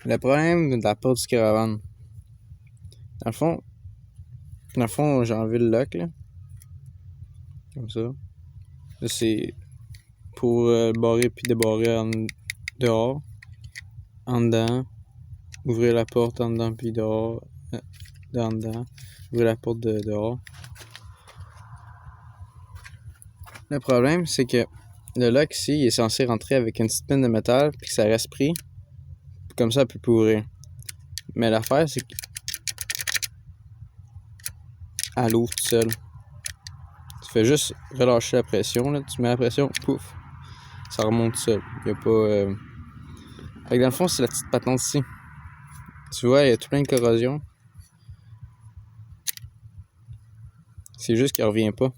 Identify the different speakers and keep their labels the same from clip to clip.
Speaker 1: Le problème de la porte du caravane. Dans le fond, j'ai enlevé le lock, là. Comme ça. Là, c'est pour barrer puis débarrer dehors. En dedans. Ouvrir la porte en dedans puis dehors. En dedans. Ouvrir la porte de dehors. Le problème, c'est que le lock ici, il est censé rentrer avec une petite pine de métal puis que ça reste pris. Comme ça, elle peut plus ouvrir. Mais l'affaire, c'est qu'elle ouvre toute seule. Tu fais juste relâcher la pression, là. Tu mets la pression, pouf, ça remonte tout seul. Il y a pas. Fait que dans le fond, c'est la petite patente ici. Tu vois, il y a tout plein de corrosion. C'est juste qu'il revient pas.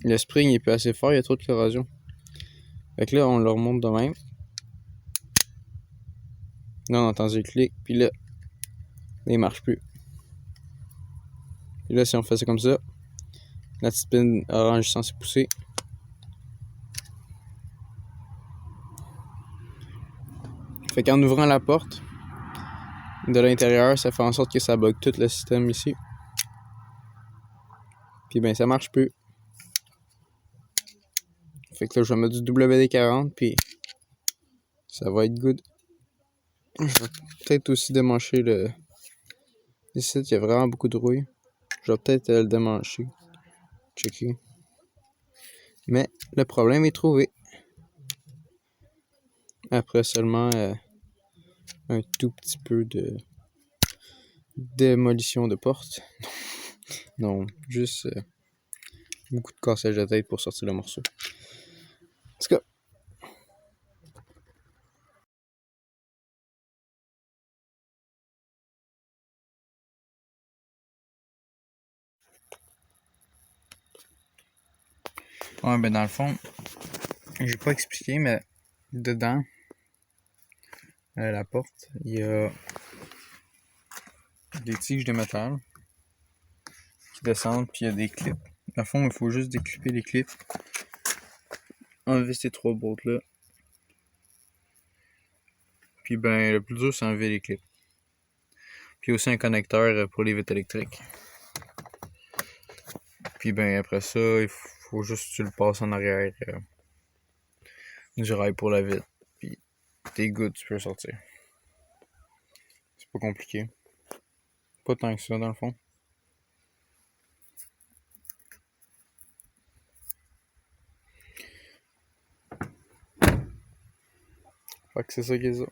Speaker 1: Le spring il est pas assez fort, il y a trop de corrosion. Fait que là, on le remonte de même. Là, on entend le clic, puis là, il marche plus. Puis là, si on fait ça comme ça, la petite pine orange est censée pousser. Fait qu'en ouvrant la porte de l'intérieur, ça fait en sorte que ça bug tout le système ici. Puis ben, ça marche plus. Fait que là, je vais mettre du WD-40, puis ça va être good. Je vais peut-être aussi démancher le... Ici, il y a vraiment beaucoup de rouille. Je vais peut-être le démancher. Checker. Mais le problème est trouvé. Après seulement un tout petit peu de démolition de porte. Non, juste beaucoup de cassage de tête pour sortir le morceau. En tout cas. Ouais, ben dans le fond, j'ai pas expliqué, mais dedans, la porte, il y a des tiges de métal qui descendent, puis il y a des clips. Dans le fond, il faut juste déclipper les clips, enlever ces 3 boîtes-là. Puis ben, le plus dur, c'est enlever les clips. Puis aussi un connecteur pour les vitres électriques. Puis ben, après ça, il faut juste que tu le passes en arrière du rail pour la vitre. Puis t'es good, tu peux sortir. C'est pas compliqué. Pas tant que ça, dans le fond. Fait que c'est ça qui est ça.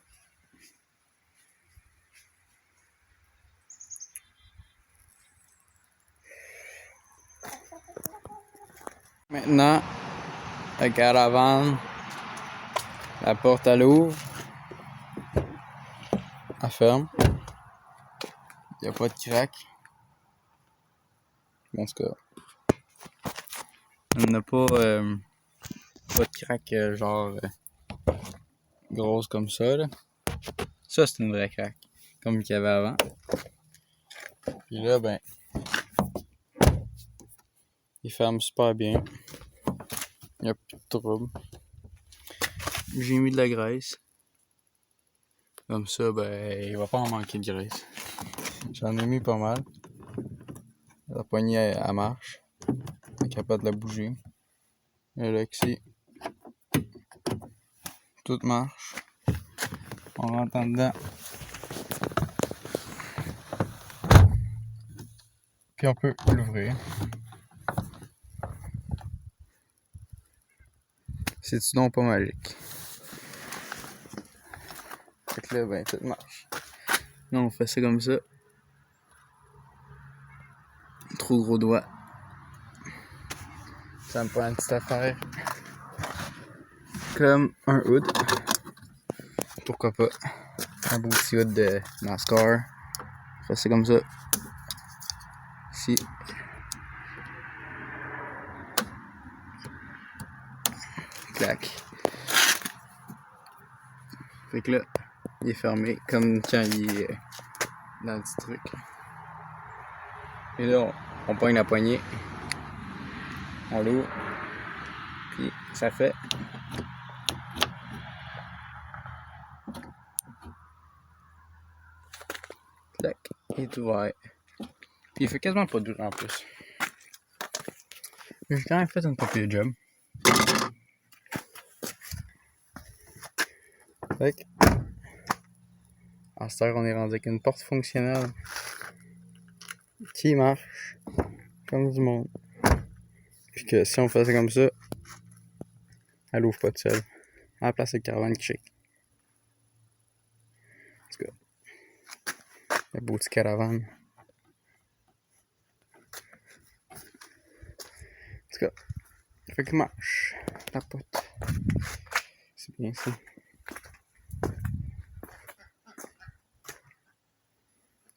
Speaker 1: Maintenant, la caravane, la porte elle ouvre, elle ferme. Il n'y a pas de crack. En tout cas, il n'y a pas de crack genre grosse comme ça. Là. Ça, c'est une vraie crack, comme qu'il y avait avant. Puis là, ben, il ferme super bien. Il n'y a plus de trouble. J'ai mis de la graisse. Comme ça, ben, il va pas en manquer de graisse. J'en ai mis pas mal. La poignée, elle marche. Elle est capable de la bouger. Et là, ici, tout marche. On rentre en dedans. Puis on peut l'ouvrir. C'est sinon pas magique. Fait que là, ben, tout marche. Là, on fait ça comme ça. Trop gros doigt. Ça me prend une petite affaire. Comme un hood. Pourquoi pas. Un beau petit hood de NASCAR. On fait ça comme ça. Ici. Clac. Fait que là, il est fermé comme quand il est dans le petit truc. Et là, on pogne la poignée. On l'ouvre. Puis ça fait. deck est ouvert. Puis il fait quasiment pas de bruit en plus. J'ai quand même fait une papier job. Fait que, à cette heure, on est rendu avec une porte fonctionnelle qui marche comme du monde. Puis que si on fait ça comme ça, elle ouvre pas de seule. À la place, c'est le caravane qui shake. En tout cas, le beau petit caravane. En tout cas, fait qu'il marche. La pote. C'est bien ça.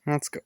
Speaker 1: En tout cas.